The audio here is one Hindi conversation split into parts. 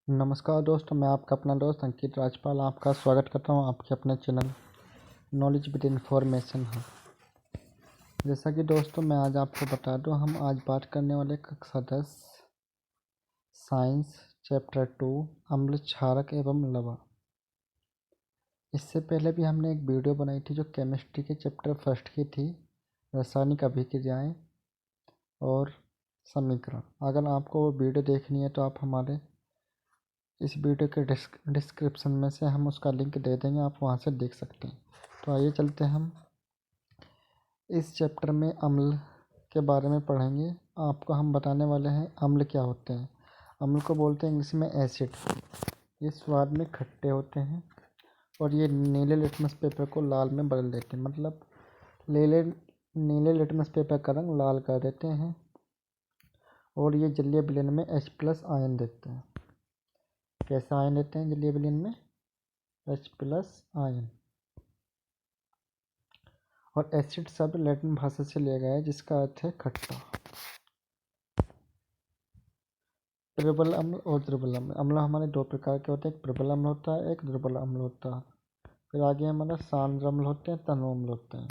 नमस्कार दोस्तों, मैं आपका अपना दोस्त अंकित राजपाल आपका स्वागत करता हूं आपके अपने चैनल नॉलेज विद इन्फॉर्मेशन है। जैसा कि दोस्तों मैं आज आपको बता दूं, हम आज बात करने वाले कक्षा 10 साइंस चैप्टर 2 अम्ल क्षारक एवं लवण। इससे पहले भी हमने एक वीडियो बनाई थी जो केमिस्ट्री के चैप्टर फर्स्ट की थी, रासायनिक अभिक्रियाएं और समीकरण। अगर आपको वो वीडियो देखनी है तो आप हमारे इस वीडियो के डिस्क्रिप्शन में से हम उसका लिंक दे देंगे, आप वहां से देख सकते हैं। तो आइए चलते हैं, हम इस चैप्टर में अम्ल के बारे में पढ़ेंगे। आपको हम बताने वाले हैं अम्ल क्या होते हैं। अम्ल को बोलते हैं इंग्लिश में एसिड। ये स्वाद में खट्टे होते हैं और ये नीले लिटमस पेपर को लाल में बदल देते हैं, मतलब नीले लिटमस पेपर का रंग लाल कर देते हैं। और ये जलीय विलयन में H+ आयन देते हैं। कैसा आयन देते हैं जलीय विलयन में? H+ ion. और एसिड शब्द लैटिन भाषा से लिया गया है जिसका अर्थ है खट्टा। प्रबल अम्ल और दुर्बल अम्ल। अम्ल हमारे दो प्रकार के होते हैं, एक प्रबल अम्ल होता है, एक दुर्बल अम्ल होता है। फिर आगे हमारा सांद्र अम्ल होते हैं, तनु अम्ल होते हैं।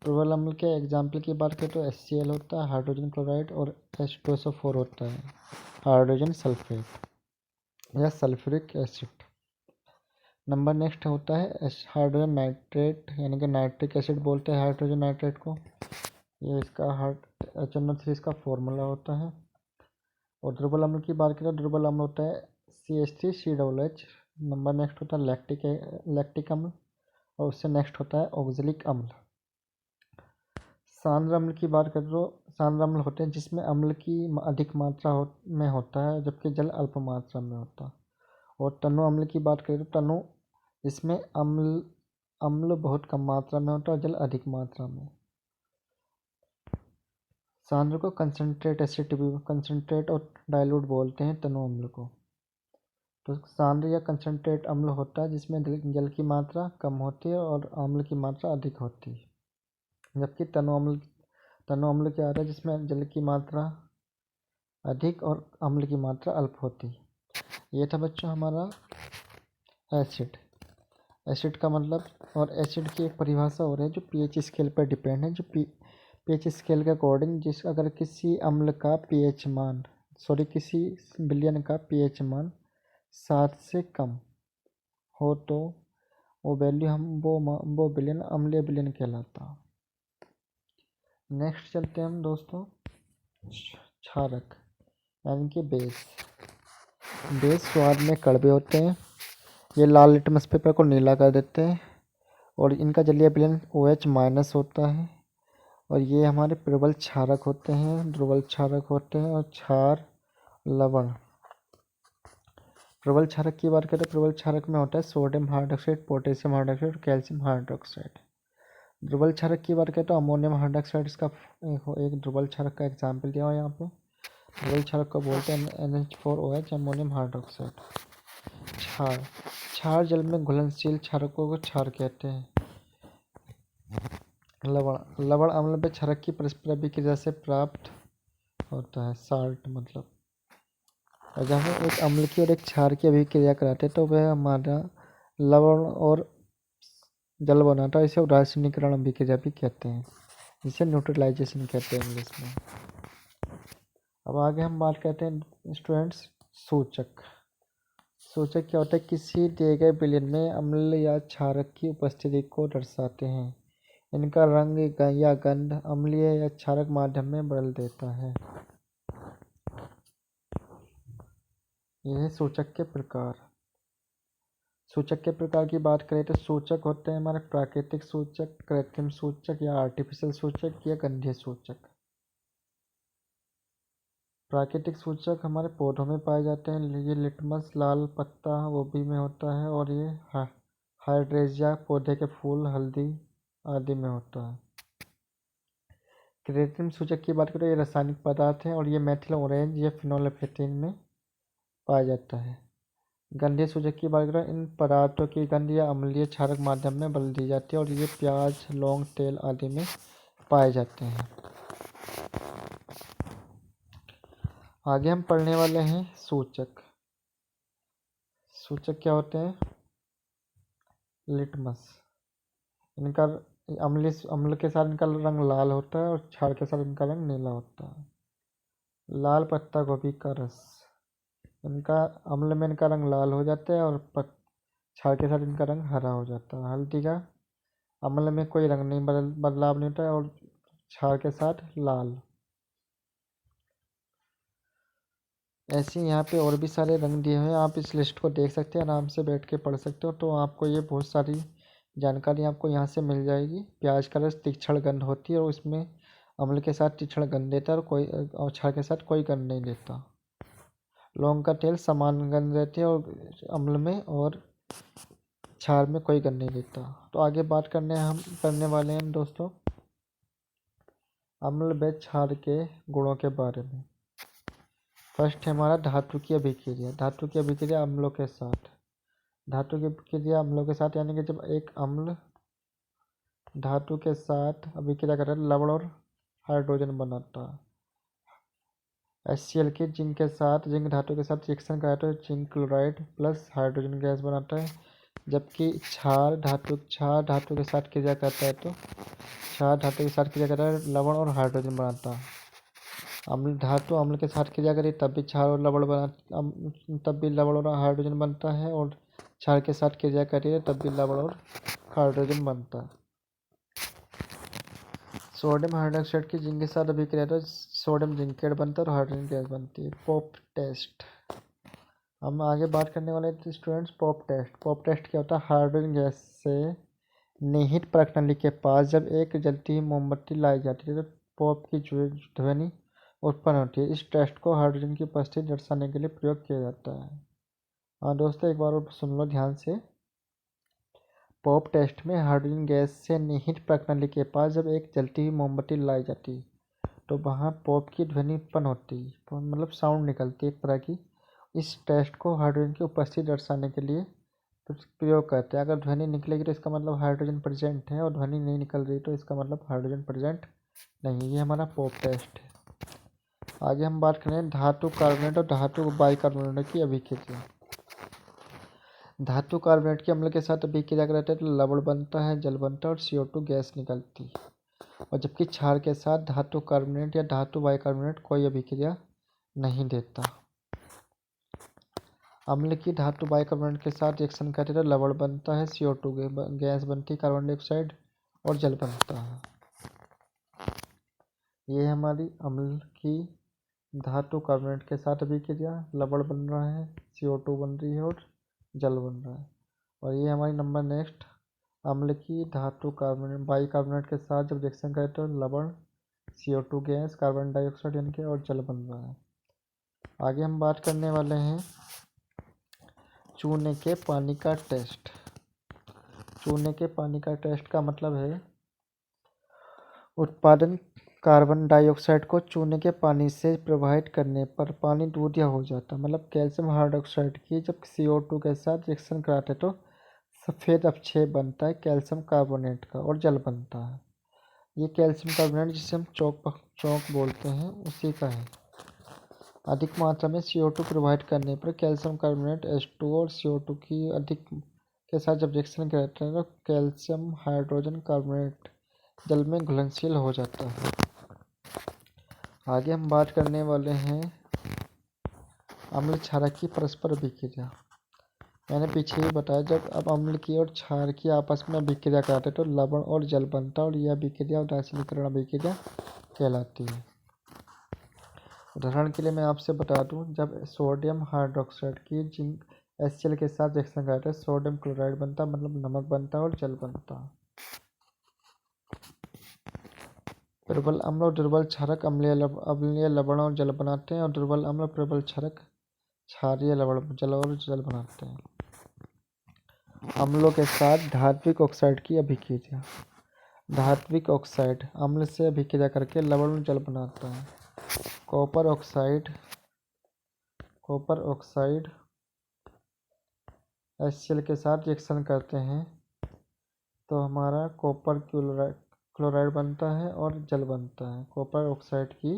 प्रबल अम्ल के एग्जाम्पल की बात करें तो HCl होता है, हाइड्रोजन क्लोराइड, और H2SO4 होता है, हाइड्रोजन सल्फेट या सल्फ्यूरिक एसिड। नंबर नेक्स्ट होता है हाइड्रोजन नाइट्रेट, यानी कि नाइट्रिक एसिड बोलते हैं हाइड्रोजन नाइट्रेट को। ये इसका HNO3 इसका फॉर्मूला होता है। और दुर्बल अम्ल की बात करें तो दुर्बल अम्ल होता है CH3COOH। नंबर नेक्स्ट होता है लैक्टिक अम्ल, और उससे नेक्स्ट होता है ऑक्जेलिक अम्ल। सांद्र अम्ल की बात करें तो सांद्र अम्ल होते हैं जिसमें अम्ल की अधिक मात्रा में होता है, जबकि जल अल्प मात्रा में होता है। और तनु अम्ल की बात करें तो तनु इसमें अम्ल बहुत कम मात्रा में होता है और जल अधिक मात्रा में। सांद्र को कंसंट्रेट और डाइल्यूट बोलते हैं तनु अम्ल को। तो सांद्र या कंसंट्रेट अम्ल होता है जिसमें जल की मात्रा कम होती है और अम्ल की मात्रा अधिक होती है, जबकि तनु अम्ल क्या होता है जिसमें जल की मात्रा अधिक और अम्ल की मात्रा अल्प होती है। ये था बच्चों हमारा एसिड का मतलब। और एसिड की एक परिभाषा और है जो pH स्केल पर डिपेंड है, जो pH स्केल के अकॉर्डिंग अगर किसी अम्ल का किसी विलयन का pH मान 7 से कम हो तो वो वैल्यू वो विलयन अम्लीय विलयन कहलाता। नेक्स्ट चलते हैं हम दोस्तों क्षारक, यानी कि बेस स्वाद में कड़वे होते हैं। ये लाल लिटमस पेपर को नीला कर देते हैं और इनका जलीय विलयन OH- होता है। और ये हमारे प्रबल क्षारक होते हैं, दुर्बल क्षारक होते हैं। और क्षार लवण। प्रबल क्षारक की बात करें तो प्रबल क्षारक में होता है सोडियम हाइड्रोक्साइड, पोटेशियम हाइड्रोक्साइड और कैल्शियम हाइड्रोक्साइड। दुर्बल क्षारक की बात करें तो अमोनियम हाइड्रोक्साइड इसका एक दुर्बल क्षारक का एग्जाम्पल दिया हुआ है यहाँ पे। दुर्बल क्षारक को बोलते हैं NH4OH, अमोनियम हाइड्रोक्साइड। क्षार जल में घुलनशील क्षारकों को क्षार कहते हैं। लवण अम्ल में क्षारक की परस्पर अभिक्रिया से प्राप्त होता है, साल्ट मतलब। और जब हम एक अम्ल की और एक क्षार की अभिक्रिया कराते हैं तो वह हमारा लवण और जल बनाता है। इसे रासायनिकरण अभिक्रिया भी कहते हैं, जिसे न्यूट्रलाइजेशन कहते हैं इंग्लिश में। अब आगे हम बात करते हैं स्टूडेंट्स सूचक क्या होता है? किसी दिए गए विलयन में अम्ल या क्षारक की उपस्थिति को दर्शाते हैं। इनका रंग या गंध अम्लीय या क्षारक माध्यम में बदल देता है। यह सूचक के प्रकार की बात करें तो सूचक होते हैं हमारे प्राकृतिक सूचक, कृत्रिम सूचक या आर्टिफिशियल सूचक या गंधीय सूचक। प्राकृतिक सूचक हमारे पौधों में पाए जाते हैं। ये लिटमस, लाल पत्ता गोभी में होता है, और ये हाइड्रेंजिया पौधे के फूल, हल्दी आदि में होता है। कृत्रिम सूचक की बात करें, ये रासायनिक पदार्थ हैं और ये मेथिल ऑरेंज या फिनोल्फेथिन में पाया जाता है। गंधीय सूचक की बात करें, इन पदार्थों की गंध या अम्लीय क्षारक माध्यम में बदल दी जाती है और ये प्याज, लौंग, तेल आदि में पाए जाते हैं। आगे हम पढ़ने वाले हैं सूचक। सूचक क्या होते हैं? लिटमस। इनका अम्ल के साथ इनका रंग लाल होता है और क्षार के साथ इनका रंग नीला होता है। लाल पत्ता गोभी का रस, इनका अम्ल में इनका रंग लाल हो जाता है और क्षार के साथ इनका रंग हरा हो जाता है। हल्दी का अम्ल में कोई रंग नहीं बदलाव नहीं होता है और क्षार के साथ लाल। ऐसे ही यहाँ पे और भी सारे रंग दिए हुए हैं, आप इस लिस्ट को देख सकते हैं, आराम से बैठ के पढ़ सकते हो। तो आपको ये बहुत सारी जानकारी आपको यहाँ से मिल जाएगी। प्याज का रस तीक्ष्ण गंध होती है और उसमें अम्ल के साथ तीक्ष्ण गंध देता है और क्षार के साथ कोई गंध नहीं देता। लौंग का तेल समान गंध रहती है और अम्ल में और क्षार में कोई गंध नहीं देता। तो आगे बात करने वाले हैं दोस्तों अम्ल व क्षार के गुणों के बारे में। फर्स्ट है हमारा धातु की अभिक्रिया। धातु की अभिक्रिया अम्लों के साथ। धातु की अभिक्रिया अम्लों के साथ यानी कि जब एक अम्ल धातु के साथ अभिक्रिया कर लवण और हाइड्रोजन बनाता है। HCl की जिंक के साथ, जिंक धातु के साथ रिएक्शन कराए तो zinc chloride plus hydrogen gas बनाता है। जबकि क्षार धातु के साथ क्रिया करता है तो क्षार धातु के साथ क्रिया करता है लवण और हाइड्रोजन बनाता है। धातु अम्ल के साथ क्रिया करी तब भी क्षार और लवण तब भी लवण और हाइड्रोजन बनता है और क्षार के साथ क्रिया करी तब भी लवण और हाइड्रोजन बनता है। सोडियम हाइड्रोक्साइड की जिंक के साथ अभिक्रिया तो सोडियम जिंकेट बनता है और हाइड्रोजन गैस बनती है। Pop test. हम आगे बात करने वाले थे students pop test. Pop test क्या होता है? हाइड्रोजन गैस से निहित प्रणाली के पास जब एक जलती हुई मोमबत्ती लाई जाती है तो पोप की ध्वनि उत्पन्न होती है। इस टेस्ट को हाइड्रोजन की उपस्थिति दर्शाने के लिए प्रयोग किया जाता है। हाँ दोस्तों, एक बार और सुन लो ध्यान से। पॉप टेस्ट में हाइड्रोजन गैस से निहित प्रणाली के पास जब एक जलती हुई मोमबत्ती लाई जाती तो वहाँ पॉप की ध्वनि उत्पन्न होती, मतलब साउंड निकलती एक तरह की। इस टेस्ट को हाइड्रोजन की उपस्थिति दर्शाने के लिए प्रयोग करते हैं। अगर ध्वनि निकलेगी तो इसका मतलब हाइड्रोजन प्रेजेंट है और ध्वनि नहीं निकल रही तो इसका मतलब हाइड्रोजन प्रेजेंट नहीं। ये हमारा पॉप टेस्ट है। आगे हम बात करें धातु कार्बोनेट और धातु बाइकार्बोनेट की अभिक्रिया। धातु कार्बोनेट के अम्ल के साथ अभिक्रिया करते हैं तो लवण बनता है, जल बनता है और CO2 गैस निकलती है। और जबकि क्षार के साथ धातु कार्बोनेट या धातु बाइकार्बोनेट कोई अभिक्रिया नहीं देता। अम्ल की धातु बाइकार्बोनेट के साथ रिएक्शन करते तो लवण बनता है, CO2 गैस बनती है, कार्बन डाइऑक्साइड और जल बनता है। ये हमारी अम्ल की धातु कार्बोनेट के साथ अभिक्रिया, लवण बन रहा है, CO2 बन रही है और जल बन रहा है। और ये हमारी नंबर नेक्स्ट अम्ल की धातु कार्बोनेट बाइकार्बोनेट के साथ जब रिएक्शन करें तो लवण, CO2 गैस, कार्बन डाइऑक्साइड यानी कि और जल बन रहा है। आगे हम बात करने वाले हैं चूने के पानी का टेस्ट। चूने के पानी का टेस्ट का मतलब है उत्पादन कार्बन डाइऑक्साइड को चूने के पानी से प्रवाहित करने पर पानी दूधिया हो जाता है। मतलब कैल्शियम हाइड्रोक्साइड की जब CO2 के साथ रिएक्शन कराते तो सफ़ेद अपक्षय बनता है कैल्शियम कार्बोनेट का और जल बनता है। ये कैल्शियम कार्बोनेट जिसे हम चौक बोलते हैं उसी का है। अधिक मात्रा में CO2 प्रवाहित करने पर कैल्शियम कार्बोनेट H2 और CO2 की अधिक के साथ जब रिएक्शन करते हैं तो कैल्शियम हाइड्रोजन कार्बोनेट जल में घुलनशील हो जाता है। आगे हम बात करने वाले हैं अम्ल क्षारक की परस्पर अभिक्रिया। मैंने पीछे ही बताया जब अब अम्ल की और क्षार की आपस में अभिक्रिया कराते तो लवण और जल बनता और यह अभिक्रिया रासायनिकरण अभिक्रिया कहलाती है। उदाहरण के लिए मैं आपसे बता दूं, जब सोडियम हाइड्रोक्साइड की जिंक HCl के साथ रिएक्शन कराते सोडियम क्लोराइड बनता, मतलब नमक बनता और जल बनता। प्रबल अम्ल और दुर्बल क्षारक अम्लीय लवण और जल बनाते हैं और दुर्बल अम्ल प्रबल क्षारक क्षारीय लवण जल और जल बनाते हैं। अम्लों के साथ धात्विक ऑक्साइड की अभिक्रिया। धात्विक ऑक्साइड अम्ल से अभिक्रिया करके लवण और जल बनाता है। कॉपर ऑक्साइड HCl के साथ रिएक्शन करते हैं तो हमारा कॉपर क्लोराइड बनता है और जल बनता है। कॉपर ऑक्साइड की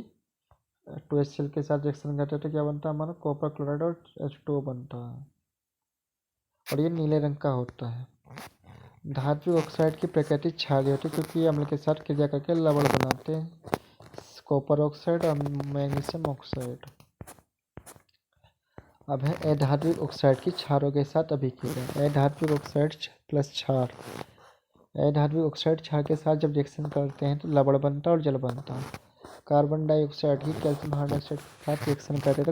2HCl के साथ रिएक्शन करते हैं तो क्या बनता है हमारा कॉपर क्लोराइड और H2O बनता है। और ये नीले रंग का होता है। धात्विक ऑक्साइड की प्रकृति क्षारीय होती है क्योंकि ये अम्ल के साथ क्रिया करके लवण बनाते हैं, कॉपर ऑक्साइड और मैग्नीशियम ऑक्साइड। अब है अधात्विक ऑक्साइड की क्षारों के साथ अभिक्रिया। अधात्विक ऑक्साइड प्लस क्षार। अधात्विक ऑक्साइड क्षार के साथ जब रिएक्शन करते हैं तो लवण बनता है और जल बनता है। कार्बन डाइऑक्साइड की कैल्शियम हाइड्रोक्साइड के साथ रिएक्शन करते हैं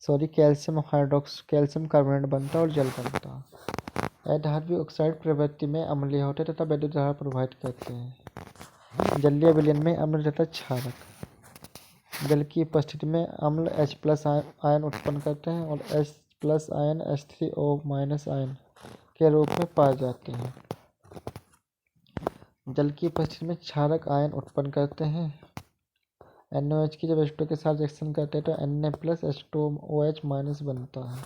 तो कैल्शियम कार्बोनेट बनता है और जल बनता है। अधात्विक ऑक्साइड प्रवृत्ति में अम्लीय होते हैं तथा विद्युत धारा प्रवाहित करते हैं। जलीय विलयन में अम्ल तथा क्षारक। जल की उपस्थिति में अम्ल H+ आयन उत्पन्न करते हैं और H+ आयन H3O- आयन के रूप में पाए जाते हैं। जल की उपस्थिति में क्षारक आयन उत्पन्न करते हैं। NaOH की जब H2 के साथ रिएक्शन करते हैं तो Na+H2OH- बनता है।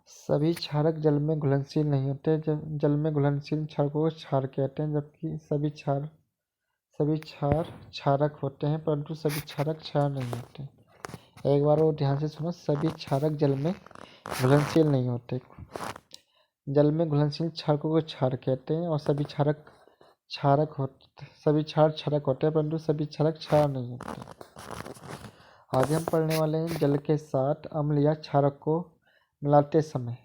सभी क्षारक जल में घुलनशील नहीं होते। जल में घुलनशील क्षारकों को क्षार कहते हैं, जबकि सभी क्षार क्षारक होते हैं, परंतु सभी क्षारक क्षार नहीं होते। एक बार वो ध्यान से सुनो, सभी क्षारक जल में घुलनशील नहीं होते। जल में घुलनशील क्षारकों को क्षार कहते हैं और सभी क्षार क्षारक होते हैं, परंतु सभी क्षारक क्षार नहीं होते। आगे हम पढ़ने वाले हैं जल के साथ अम्ल या क्षारक को मिलाते समय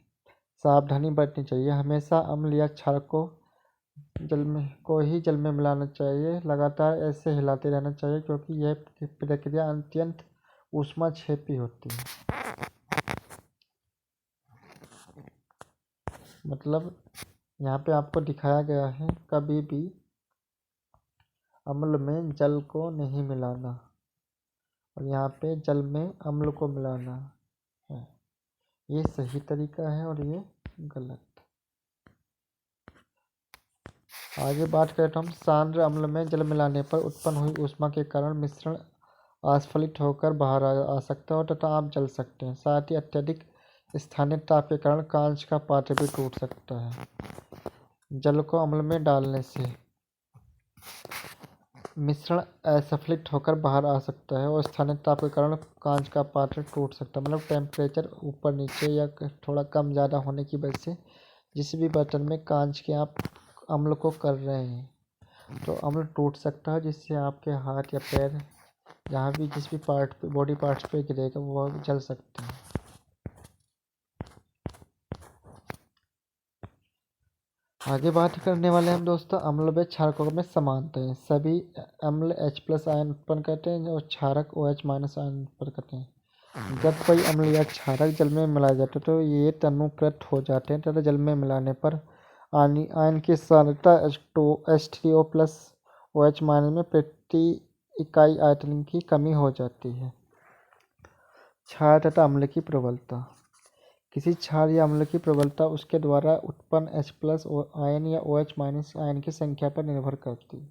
सावधानी बरतनी चाहिए। हमेशा अम्ल या क्षारक को जल में मिलाना चाहिए। लगातार ऐसे हिलाते रहना चाहिए क्योंकि यह प्रक्रिया अत्यंत ऊष्माक्षेपी होती है। मतलब यहाँ पे आपको दिखाया गया है कभी भी अम्ल में जल को नहीं मिलाना और यहाँ पे जल में अम्ल को मिलाना है। ये सही तरीका है और ये गलत। आगे बात करें तो हम सांद्र अम्ल में जल मिलाने पर उत्पन्न हुई ऊष्मा के कारण मिश्रण अस्फलित होकर बाहर आ सकता है तथा आप जल सकते हैं। साथ ही अत्यधिक स्थानीय ताप के कारण कांच का पात्र भी टूट सकता है। जल को अम्ल में डालने से मिश्रण असफलित होकर बाहर आ सकता है और स्थानीय ताप के कारण कांच का पात्र टूट सकता है। मतलब टेम्परेचर ऊपर नीचे या थोड़ा कम ज़्यादा होने की वजह से जिस भी बर्तन में कांच के आप अम्ल को कर रहे हैं तो अम्ल टूट सकता है, जिससे आपके हाथ या पैर जहाँ भी जिस भी बॉडी पार्ट्स पे गिरेगा वो जल सकते हैं। आगे बात करने वाले हम दोस्तों अम्ल व क्षारकों में समानता है। सभी अम्ल H+ आयन उत्पन्न करते हैं और क्षारक OH- आयन उत्पन्न करते हैं। जब कोई अम्ल या क्षारक जल में मिलाया जाता है तो ये तनुकृत हो जाते हैं तथा जल में मिलाने पर आयन की सांद्रता H3O+OH- में प्रति इकाई आयतन की कमी हो जाती है। क्षार तथा अम्ल की प्रबलता। किसी क्षार या अम्ल की प्रबलता उसके द्वारा उत्पन्न H+ आयन या OH- आयन की संख्या पर निर्भर करती है।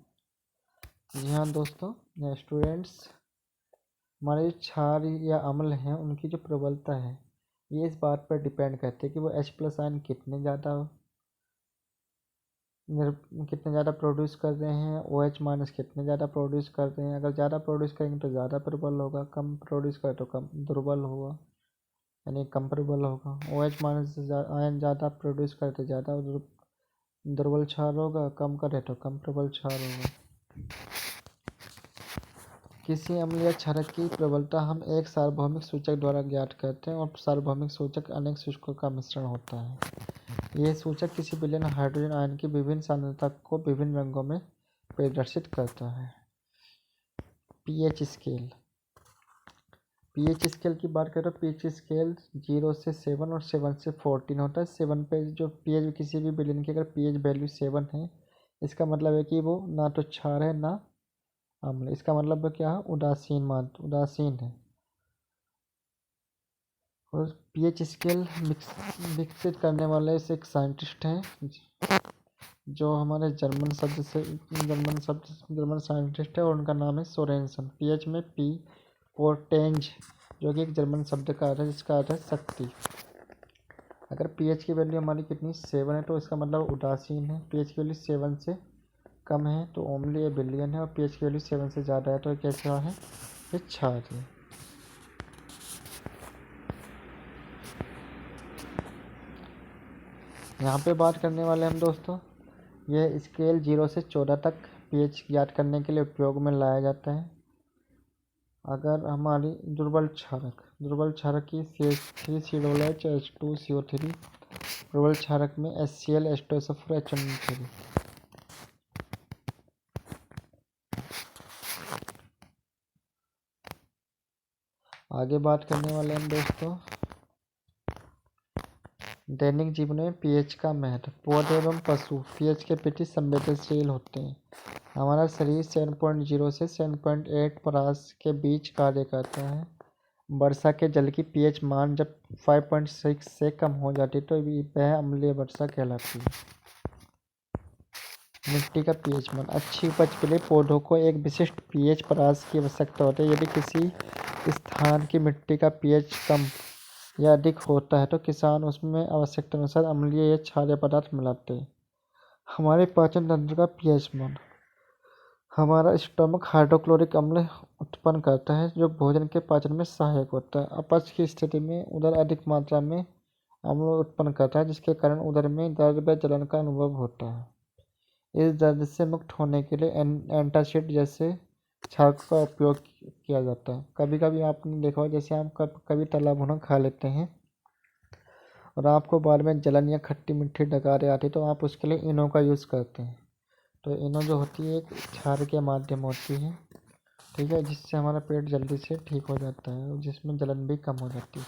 जी हाँ दोस्तों, स्टूडेंट्स, हमारे क्षार या अम्ल हैं उनकी जो प्रबलता है ये इस बात पर डिपेंड करती है कि वो H+ आयन कितने ज़्यादा प्रोड्यूस कर रहे हैं, OH- कितने ज़्यादा प्रोड्यूस कर रहे हैं। अगर ज़्यादा प्रोड्यूस करेंगे तो ज़्यादा प्रबल होगा, कम प्रोड्यूस करें तो कम दुर्बल होगा, यानी कम प्रबल होगा। OH- आयन ज़्यादा प्रोड्यूस करे तो ज़्यादा दुर्बल क्षार होगा, कम करे तो कम प्रबल क्षार होगा। किसी अम्ल या क्षारक की प्रबलता हम एक सार्वभौमिक सूचक द्वारा ज्ञात करते हैं और सार्वभौमिक सूचक अनेक सूचकों का मिश्रण होता है। यह सूचक किसी विलयन हाइड्रोजन आयन की विभिन्न सांद्रता को विभिन्न रंगों में प्रदर्शित करता है। PH scale. पीएच स्केल की बात करें तो पीएच स्केल 0 से 7 और 7 से 14 होता है। 7 पे जो पीएच किसी भी विलयन की अगर पीएच वैल्यू 7 है, इसका मतलब है कि वो ना तो क्षार है ना अम्ल। इसका मतलब क्या है, उदासीन है। और पीएच स्केल विकसित करने वाले एक साइंटिस्ट हैं जो हमारे जर्मन साइंटिस्ट है और उनका नाम है सोरेनसन। पीएच में पी पोटेंज जो कि एक जर्मन शब्द का अर्थ है जिसका अर्थ है शक्ति। अगर पीएच की वैल्यू हमारी कितनी 7 है तो इसका मतलब उदासीन है। पीएच की वैल्यू 7 से कम है तो ओमली या विलयन है और पीएच की वैल्यू 7 से ज़्यादा है तो कैसा है, ये क्षार है। यहाँ पे बात करने वाले हम दोस्तों, यह स्केल 0 से 14 तक pH ज्ञात करने के लिए उपयोग में लाया जाता है। अगर हमारी दुर्बल क्षारक की CH3COOH H2CO3, प्रबल क्षारक में HCl H2SO4 HNO3। आगे बात करने वाले हम दोस्तों, दैनिक जीवन में pH का महत्व। पौधे एवं पशु pH के प्रति संवेदनशील होते हैं। हमारा शरीर 7.0 से 7.8 परास के बीच कार्य करता है। वर्षा के जल की pH मान जब 5.6 से कम हो जाती है तो वह अम्लीय वर्षा कहलाती है। मिट्टी का pH मान। अच्छी उपज के लिए पौधों को एक विशिष्ट pH परास की आवश्यकता होती है। यदि किसी स्थान की मिट्टी का pH कम या अधिक होता है तो किसान उसमें आवश्यकता अनुसार अम्लीय या क्षारीय पदार्थ मिलाते हैं। हमारे पाचन तंत्र का pH मान। हमारा स्टमक हाइड्रोक्लोरिक अम्ल उत्पन्न करता है जो भोजन के पाचन में सहायक होता है। अपच की स्थिति में उदर अधिक मात्रा में अम्ल उत्पन्न करता है जिसके कारण उदर में दर्द व जलन का अनुभव होता है। इस दर्द से मुक्त होने के लिए एंटासिड जैसे क्षारक का उपयोग किया जाता है। कभी कभी आपने देखा हो, जैसे हम कभी तला भुना खा लेते हैं और आपको बाद में जलन या खट्टी मीठी डकारें आती तो आप उसके लिए इनो का यूज़ करते हैं। तो इनो जो होती है एक क्षार के माध्यम होती है, ठीक है, जिससे हमारा पेट जल्दी से ठीक हो जाता है और जिसमें जलन भी कम हो जाती है।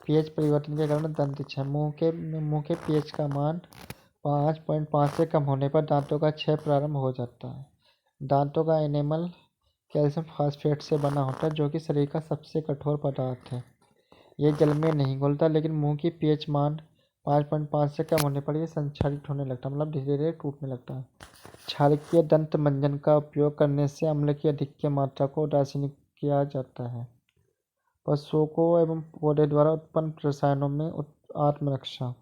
pH परिवर्तन के कारण दंत क्षय। मुंह के pH का मान 5.5 से कम होने पर दांतों का क्षय प्रारंभ हो जाता है। दांतों का एनेमल कैल्शियम फास्फेट से बना होता है जो कि शरीर का सबसे कठोर पदार्थ है। यह जल में नहीं घुलता, लेकिन मुंह की pH मान 5.5 से कम होने पर यह संक्षारित होने लगता है, मतलब धीरे धीरे टूटने लगता है। क्षारकीय दंत मंजन का उपयोग करने से अम्ल की अधिक मात्रा को उदासीन किया जाता है। पशुओं को एवं पौधे द्वारा उत्पन्न रसायनों में आत्मरक्षा।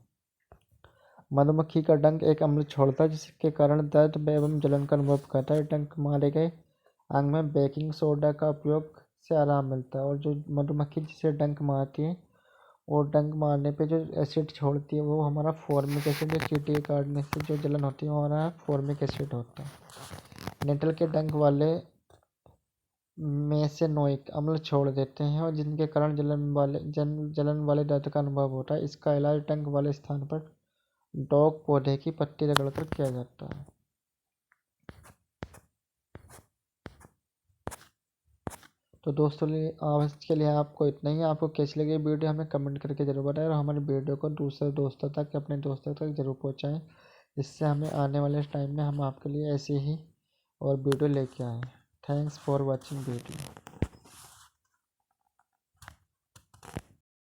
मधुमक्खी का डंक एक अम्ल छोड़ता है जिसके कारण दर्द एवं जलन का अनुभव करता है। डंक मारे गए अंग में बेकिंग सोडा का उपयोग से आराम मिलता है। और जो मधुमक्खी जिसे डंक मारती है और डंक मारने पे जो एसिड छोड़ती है वो हमारा फॉर्मिक एसिड है। चींटी काटने से जो जलन होती है वो हमारा फॉर्मिक एसिड होता है। नेटल के डंक वाले मेसेनोइक अम्ल छोड़ देते हैं और जिनके कारण जलन वाले दर्द का अनुभव होता है। इसका इलाज डंक वाले स्थान पर डॉग पौधे की पत्ती रगड़कर किया जाता है। तो दोस्तों आज के लिए आपको इतना ही। आपको कैसी लगी वीडियो हमें कमेंट करके जरूर बताएं और हमारी वीडियो को दूसरे दोस्तों तक, अपने दोस्तों तक जरूर पहुंचाएं, जिससे हमें आने वाले टाइम में हम आपके लिए ऐसे ही और वीडियो लेके आएँ। Thanks for watching video.